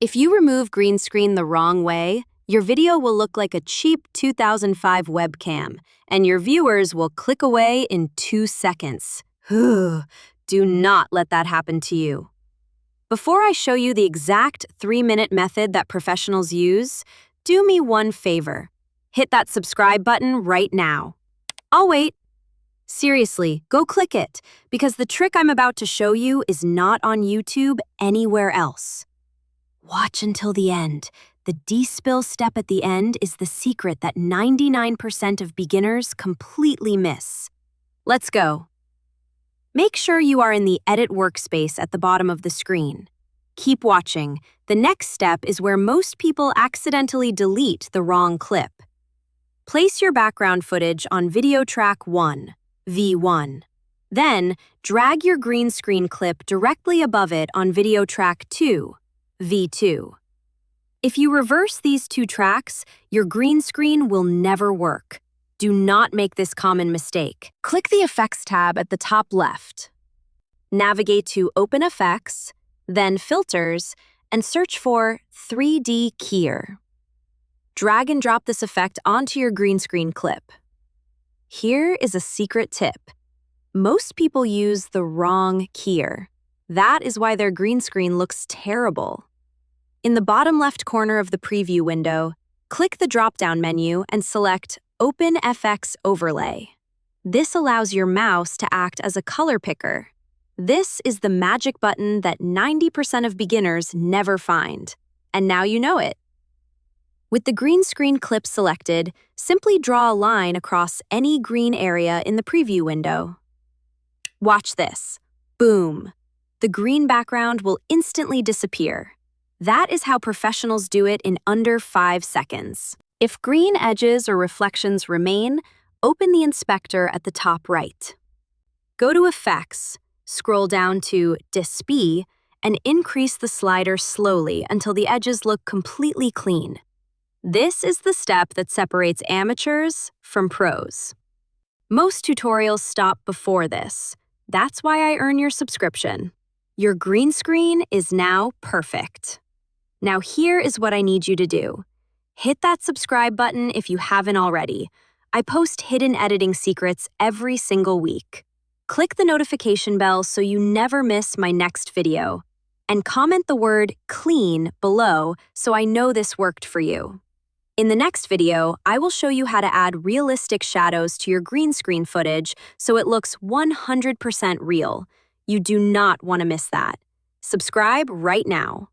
If you remove green screen the wrong way, your video will look like a cheap 2005 webcam, and your viewers will click away in 2 seconds. Do not let that happen to you. Before I show you the exact 3-minute method that professionals use, do me one favor. Hit that subscribe button right now. I'll wait. Seriously, go click it, because the trick I'm about to show you is not on YouTube anywhere else. Watch until the end. The Despill step at the end is the secret that 99% of beginners completely miss. Let's go. Make sure you are in the Edit workspace at the bottom of the screen. Keep watching. The next step is where most people accidentally delete the wrong clip. Place your background footage on video track 1, V1. Then, drag your green screen clip directly above it on video track 2, V2. If you reverse these two tracks, your green screen will never work. Do not make this common mistake. Click the Effects tab at the top left. Navigate to Open Effects, then Filters, and search for 3D Keyer. Drag and drop this effect onto your green screen clip. Here is a secret tip. Most people use the wrong keyer. That is why their green screen looks terrible. In the bottom left corner of the preview window, click the drop-down menu and select Open FX Overlay. This allows your mouse to act as a color picker. This is the magic button that 90% of beginners never find. And now you know it. With the green screen clip selected, simply draw a line across any green area in the preview window. Watch this. Boom. The green background will instantly disappear. That is how professionals do it in under 5 seconds. If green edges or reflections remain, open the inspector at the top right. Go to Effects, scroll down to Despill, and increase the slider slowly until the edges look completely clean. This is the step that separates amateurs from pros. Most tutorials stop before this. That's why I earn your subscription. Your green screen is now perfect. Now here is what I need you to do. Hit that subscribe button if you haven't already. I post hidden editing secrets every single week. Click the notification bell so you never miss my next video. And comment the word clean below so I know this worked for you. In the next video, I will show you how to add realistic shadows to your green screen footage so it looks 100% real. You do not want to miss that. Subscribe right now.